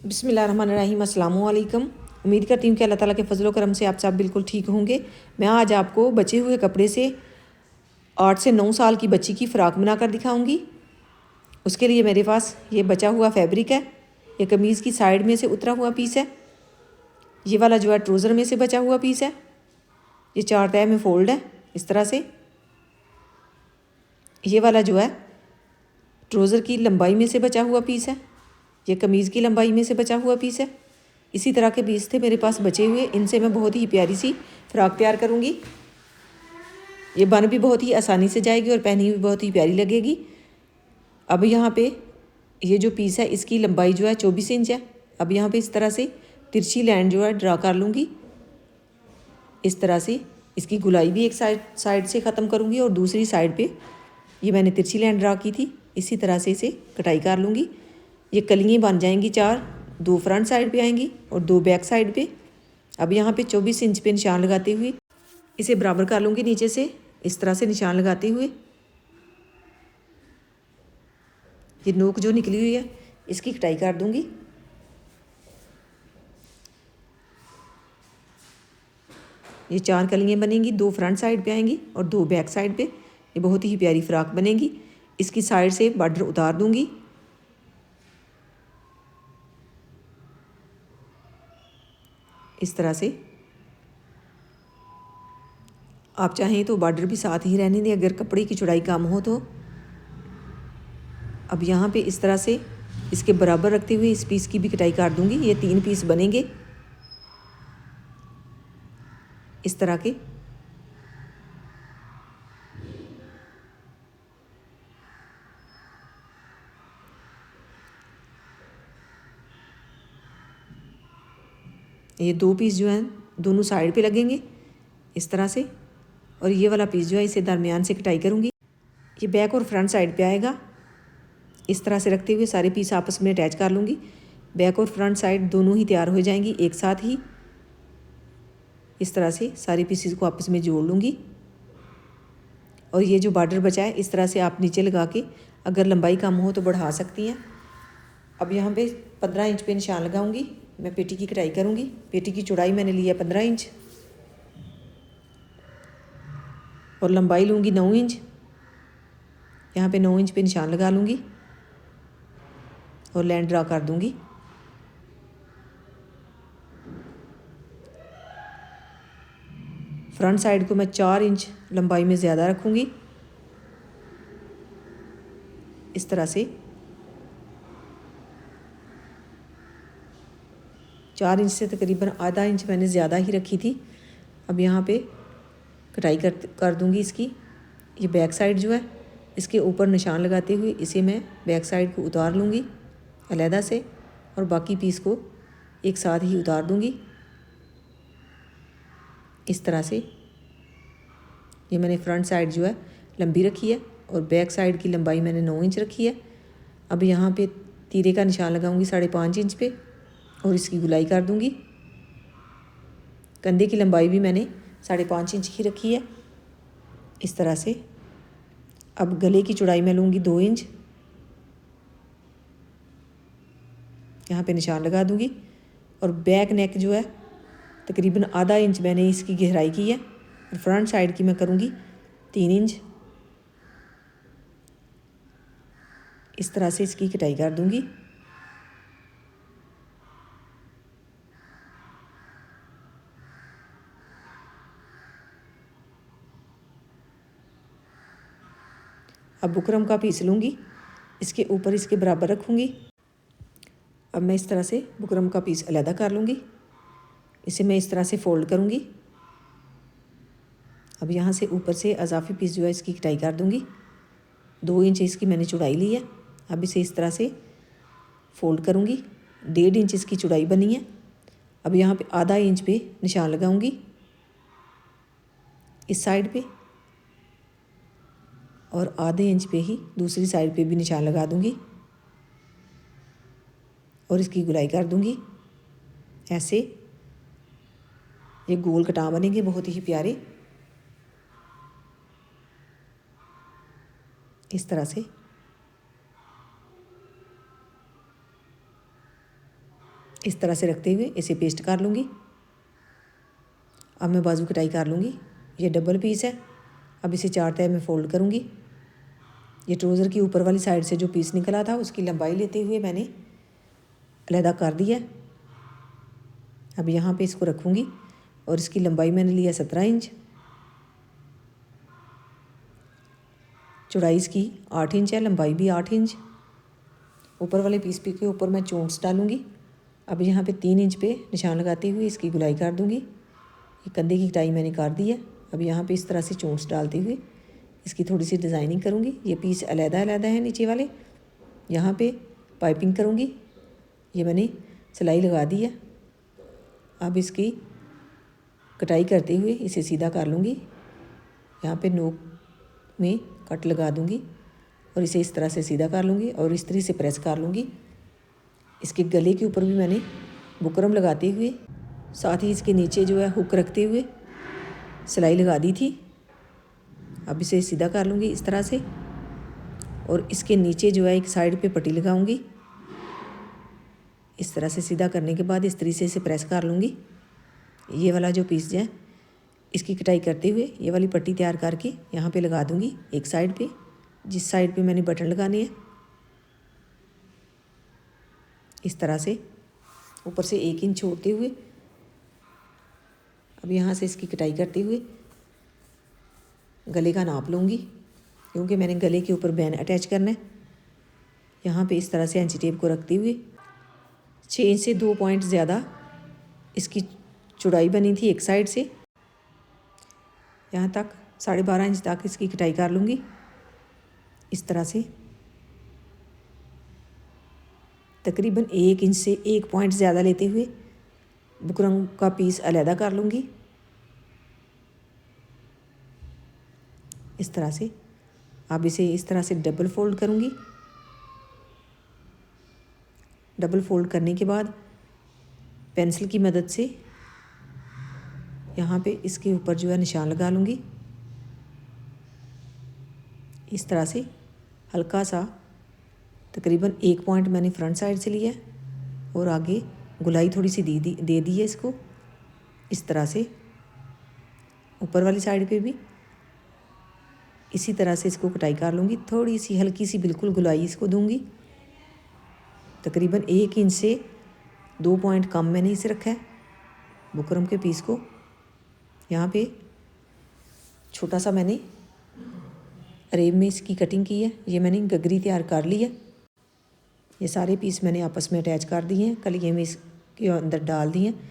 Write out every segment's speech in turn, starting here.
बिस्मिल्लाहिर्रहमानिर्रहीम, अस्सलाम वालेकुम। उम्मीद करती हूँ कि अल्लाह ताला के फजल करम से आप सब बिल्कुल ठीक होंगे। मैं आज आपको बचे हुए कपड़े से 8 से 9 साल की बच्ची की फ़्रॉक बनाकर दिखाऊंगी। उसके लिए मेरे पास ये बचा हुआ फैब्रिक है। ये कमीज़ की साइड में से उतरा हुआ पीस है। ये वाला जो है ट्राउज़र में से बचा हुआ पीस है। ये 4 तह में फ़ोल्ड है इस तरह से। ये वाला जो है ट्राउज़र की लंबाई में से बचा हुआ पीस है। ये कमीज़ की लंबाई में से बचा हुआ पीस है। इसी तरह के पीस थे मेरे पास बचे हुए। इनसे मैं बहुत ही प्यारी सी फ़्रॉक तैयार करूँगी। ये बन भी बहुत ही आसानी से जाएगी और पहनी भी बहुत ही प्यारी लगेगी। अब यहाँ पे ये जो पीस है इसकी लंबाई जो है 24 इंच है। अब यहाँ पे इस तरह से तिरछी लाइन जो है ड्रा कर लूँगी। इस तरह से इसकी गुलाई भी एक साइड से ख़त्म करूँगी और दूसरी साइड पे ये मैंने तिरछी लाइन ड्रा की थी, इसी तरह से इसे कटाई कर लूँगी। ये कलियाँ बन जाएंगी 4, 2 फ्रंट साइड पे आएंगी और 2 बैक साइड पे। अब यहाँ पे 24 इंच पे निशान लगाते हुए इसे बराबर कर लूँगी नीचे से, इस तरह से निशान लगाते हुए। ये नोक जो निकली हुई है इसकी कटाई कर दूँगी। ये 4 कलियाँ बनेंगी, 2 फ्रंट साइड पे आएंगी और 2 बैक साइड पे। ये बहुत ही प्यारी फ़्रॉक बनेगी। इसकी साइड से बॉर्डर उतार दूँगी। इस तरह से आप चाहें तो बॉर्डर भी साथ ही रहने दें अगर कपड़े की चौड़ाई कम हो तो। अब यहाँ पे इस तरह से इसके बराबर रखते हुए इस पीस की भी कटाई कर दूँगी। ये 3 पीस बनेंगे इस तरह के। ये 2 पीस जो हैं दोनों साइड पे लगेंगे इस तरह से, और ये वाला पीस जो है इसे दरमियान से कटाई करूँगी। ये बैक और फ्रंट साइड पे आएगा। इस तरह से रखते हुए सारे पीस आपस में अटैच कर लूँगी। बैक और फ्रंट साइड दोनों ही तैयार हो जाएंगी एक साथ ही। इस तरह से सारे पीसेस को आपस में जोड़ लूँगी। और ये जो बॉर्डर बचा है इस तरह से आप नीचे लगा के अगर लंबाई कम हो तो बढ़ा सकती हैं। अब यहाँ पे 15 इंच पे निशान लगाऊंगी। मैं पेटी की कटाई करूँगी। पेटी की चौड़ाई मैंने ली है 15 इंच और लंबाई लूँगी 9 इंच। यहाँ पे 9 इंच पे निशान लगा लूँगी और लाइन ड्रा कर दूँगी। फ्रंट साइड को मैं 4 इंच लंबाई में ज़्यादा रखूँगी इस तरह से। 4 इंच से तकरीबन आधा इंच मैंने ज़्यादा ही रखी थी। अब यहाँ पे कटाई कर दूँगी इसकी। ये बैक साइड जो है इसके ऊपर निशान लगाते हुए इसे मैं बैक साइड को उतार लूँगी अलहदा से और बाकी पीस को एक साथ ही उतार दूँगी इस तरह से। ये मैंने फ्रंट साइड जो है लंबी रखी है और बैक साइड की लंबाई मैंने 9 इंच रखी है। अब यहाँ पे तीरे का निशान लगाऊंगी 5.5 इंच पे और इसकी गुलाई कर दूँगी। कंधे की लंबाई भी मैंने 5.5 इंच की रखी है इस तरह से। अब गले की चौड़ाई मैं लूँगी 2 इंच। यहाँ पे निशान लगा दूँगी और बैक नेक जो है तकरीबन आधा इंच मैंने इसकी गहराई की है और फ्रंट साइड की मैं करूँगी 3 इंच। इस तरह से इसकी कटाई कर दूँगी। अब बुकरम का पीस लूँगी, इसके ऊपर इसके बराबर रखूँगी। अब मैं इस तरह से बुकरम का पीस अलहदा कर लूँगी। इसे मैं इस तरह से फ़ोल्ड करूँगी। अब यहाँ से ऊपर से अजाफी पीस जो है इसकी कटाई कर दूँगी। 2 इंच इसकी मैंने चौड़ाई ली है। अब इसे इस तरह से फ़ोल्ड करूँगी। 1.5 इंच इसकी चौड़ाई बनी है। अब यहाँ पे आधा इंच पे निशान लगाऊँगी इस साइड पे और आधे इंच पे ही दूसरी साइड पे भी निशान लगा दूँगी और इसकी गुलाई कर दूँगी ऐसे। ये गोल कटां बनेंगे बहुत ही प्यारे इस तरह से। इस तरह से रखते हुए इसे पेस्ट कर लूँगी। अब मैं बाजू कटाई कर लूँगी। ये डबल पीस है। अब इसे 4 तह में फ़ोल्ड करूँगी। ये ट्राउज़र की ऊपर वाली साइड से जो पीस निकला था उसकी लंबाई लेते हुए मैंने अलहदा कर दिया। अब यहाँ पे इसको रखूँगी और इसकी लंबाई मैंने लिया 17 इंच, चौड़ाई इसकी 8 इंच है, लंबाई भी 8 इंच। ऊपर वाले पीस के ऊपर मैं चोंट्स डालूँगी। अब यहाँ पे 3 इंच पे निशान लगाते हुए इसकी गुलाई कर दूँगी। ये कंधे की कटाई मैंने कर दी है। अब यहाँ पे इस तरह से चोंट्स डालते हुए इसकी थोड़ी सी डिज़ाइनिंग करूँगी। ये पीस अलग-अलग है नीचे वाले। यहाँ पे पाइपिंग करूँगी। ये मैंने सिलाई लगा दी है। अब इसकी कटाई करते हुए इसे सीधा कर लूँगी। यहाँ पे नोक में कट लगा दूँगी और इसे इस तरह से सीधा कर लूँगी और इस तरह से प्रेस कर लूँगी। इसके गले के ऊपर भी मैंने बुकरम लगाते हुए साथ ही इसके नीचे जो है हुक रखते हुए सिलाई लगा दी थी। अब इसे सीधा कर लूँगी इस तरह से और इसके नीचे जो है एक साइड पे पट्टी लगाऊंगी। इस तरह से सीधा करने के बाद इस तरीके से इसे प्रेस कर लूँगी। ये वाला जो पीस है इसकी कटाई करते हुए ये वाली पट्टी तैयार करके यहाँ पे लगा दूँगी एक साइड पे, जिस साइड पे मैंने बटन लगाने हैं। इस तरह से ऊपर से 1 इंच छोड़ते हुए अब यहाँ से इसकी कटाई करते हुए गले का नाप लूँगी, क्योंकि मैंने गले के ऊपर बैन अटैच करना है। यहाँ पे इस तरह से एंची टेप को रखते हुए 6 इंच से 2 पॉइंट ज़्यादा इसकी चौड़ाई बनी थी एक साइड से, यहाँ तक 12.5 इंच तक इसकी कटाई कर लूँगी। इस तरह से तकरीबन 1 इंच से 1 पॉइंट ज़्यादा लेते हुए बुकरम का पीस अलहदा कर लूँगी। इस तरह से अब इसे इस तरह से डबल फोल्ड करूँगी। डबल फोल्ड करने के बाद पेंसिल की मदद से यहाँ पे इसके ऊपर जो है निशान लगा लूँगी। इस तरह से हल्का सा तकरीबन 1 पॉइंट मैंने फ्रंट साइड से लिया और आगे गुलाई थोड़ी सी दे दी है इसको। इस तरह से ऊपर वाली साइड पे भी इसी तरह से इसको कटाई कर लूँगी। थोड़ी सी हल्की सी बिल्कुल गुलाई इसको दूँगी। तकरीबन 1 इंच से 2 पॉइंट कम मैंने इसे रखा है बुकरम के पीस को। यहाँ पे छोटा सा मैंने अरेब में इसकी कटिंग की है। ये मैंने गगरी तैयार कर ली है। ये सारे पीस मैंने आपस में अटैच कर दिए हैं, कलिए में इसके अंदर डाल दिए हैं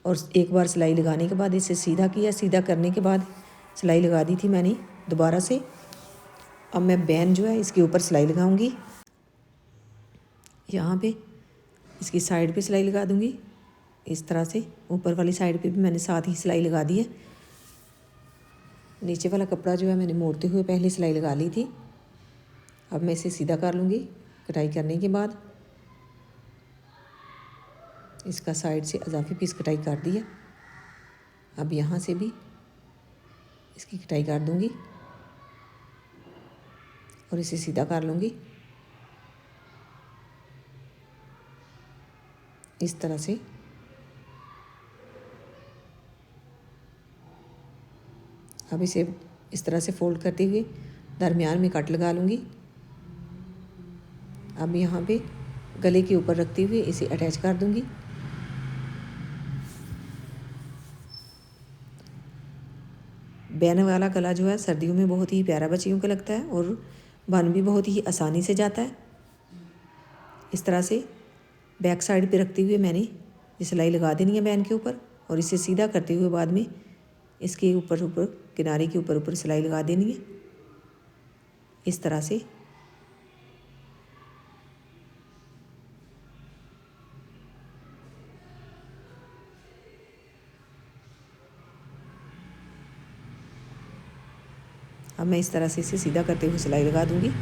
और एक बार सिलाई लगाने के बाद इसे सीधा किया। सीधा करने के बाद सिलाई लगा दी थी मैंने दोबारा से। अब मैं बैन जो है इसके ऊपर सिलाई लगाऊंगी। यहाँ पे इसकी साइड पे सिलाई लगा दूंगी। इस तरह से ऊपर वाली साइड पे भी मैंने साथ ही सिलाई लगा दी है। नीचे वाला कपड़ा जो है मैंने मोड़ते हुए पहले सिलाई लगा ली थी। अब मैं इसे सीधा कर लूँगी। कटाई करने के बाद इसका साइड से अजाफी पीस कटाई कर दी है। अब यहाँ से भी इसकी कटाई कर दूँगी और इसे सीधा कर लूँगी। इस तरह से अब इसे इस तरह से फोल्ड करते हुए दरमियान में कट लगा लूँगी। अब यहाँ पे गले के ऊपर रखते हुए इसे अटैच कर दूँगी। बैन वाला गला जो है सर्दियों में बहुत ही प्यारा बच्चियों को लगता है और बन भी बहुत ही आसानी से जाता है। इस तरह से बैक साइड पे रखते हुए मैंने ये सिलाई लगा देनी है बैन के ऊपर और इसे सीधा करते हुए बाद में इसके ऊपर किनारे के ऊपर सिलाई लगा देनी है। इस तरह से अब मैं इस तरह से इसे सीधा करते हुए सिलाई लगा दूँगी।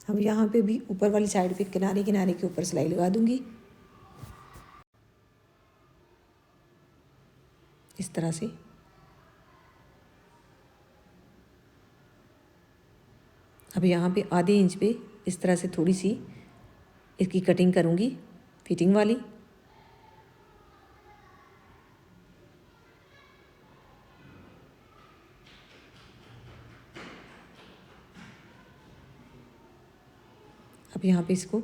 अब यहाँ पे भी ऊपर वाली साइड पे किनारे किनारे के ऊपर सिलाई लगा दूँगी इस तरह से। अब यहाँ पे आधे इंच पे इस तरह से थोड़ी सी इसकी कटिंग करूँगी फिटिंग वाली। अब यहाँ पे इसको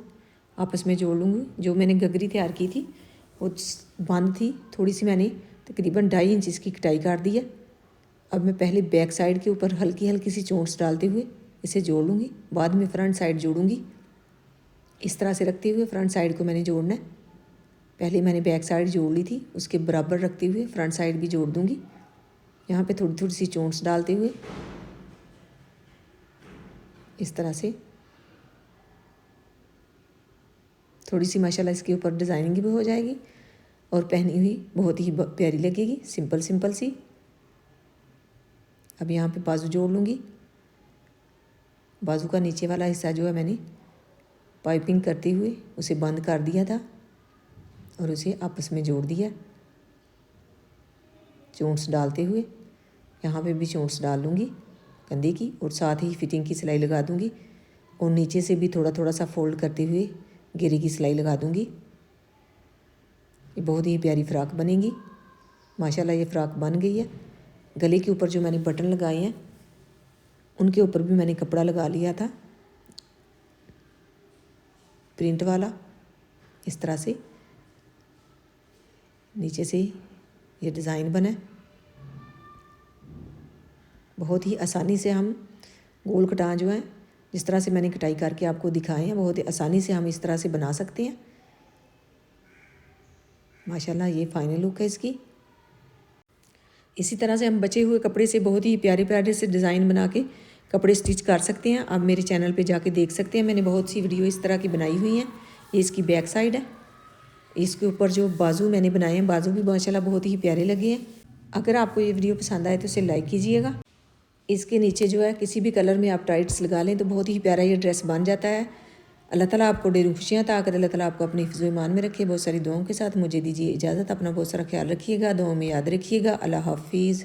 आपस में जोड़ लूँगी। जो मैंने गगरी तैयार की थी वो बंद थी, थोड़ी सी मैंने तकरीबन 2.5 इंच इसकी कटाई काट दी है। अब मैं पहले बैक साइड के ऊपर हल्की हल्की सी चोंच डालते हुए इसे जोड़ लूँगी, बाद में फ्रंट साइड जोड़ूँगी। इस तरह से रखते हुए फ्रंट साइड को मैंने जोड़ना है। पहले मैंने बैक साइड जोड़ ली थी, उसके बराबर रखते हुए फ्रंट साइड भी जोड़ दूँगी। यहाँ पे थोड़ी थोड़ी सी चोंच डालते हुए इस तरह से थोड़ी सी माशाल्लाह इसके ऊपर डिज़ाइनिंग भी हो जाएगी और पहनी हुई बहुत ही प्यारी लगेगी, सिंपल सिंपल सी। अब यहाँ पे बाजू जोड़ लूँगी। बाजू का नीचे वाला हिस्सा जो है मैंने पाइपिंग करते हुए उसे बंद कर दिया था और उसे आपस में जोड़ दिया चोंच डालते हुए। यहाँ पे भी चोंच डाल लूँगी कंधे की और साथ ही फिटिंग की सिलाई लगा दूँगी और नीचे से भी थोड़ा थोड़ा सा फोल्ड करते हुए घेरे की सिलाई लगा दूँगी। ये बहुत ही प्यारी फ़्रॉक बनेगी माशाल्लाह। ये फ़्रॉक बन गई है। गले के ऊपर जो मैंने बटन लगाए हैं उनके ऊपर भी मैंने कपड़ा लगा लिया था प्रिंट वाला। इस तरह से नीचे से ये डिज़ाइन बना है। बहुत ही आसानी से हम गोल कटां जो है जिस तरह से मैंने कटाई करके आपको दिखाए हैं बहुत ही आसानी से हम इस तरह से बना सकते हैं माशाल्लाह। ये फाइनल लुक है इसकी। इसी तरह से हम बचे हुए कपड़े से बहुत ही प्यारे प्यारे से डिज़ाइन बना के कपड़े स्टिच कर सकते हैं। आप मेरे चैनल पे जाके देख सकते हैं, मैंने बहुत सी वीडियो इस तरह की बनाई हुई हैं। ये इसकी बैक साइड है। इसके ऊपर जो बाजू मैंने बनाए हैं बाजू भी माशाल्लाह बहुत ही प्यारे लगे हैं। अगर आपको ये वीडियो पसंद आए तो इसे लाइक कीजिएगा। इसके नीचे जो है किसी भी कलर में आप टाइट्स लगा लें तो बहुत ही प्यारा ये ड्रेस बन जाता है। अल्लाह ताला आपको ढेरों खुशियाँ अता करे। अल्लाह ताला आपको अपनी हिफ्ज़ ईमान में रखे। बहुत सारी दुआओं के साथ मुझे दीजिए इजाज़त। अपना बहुत सारा ख्याल रखिएगा, दुआओं में याद रखिएगा। अल्लाह हाफिज़।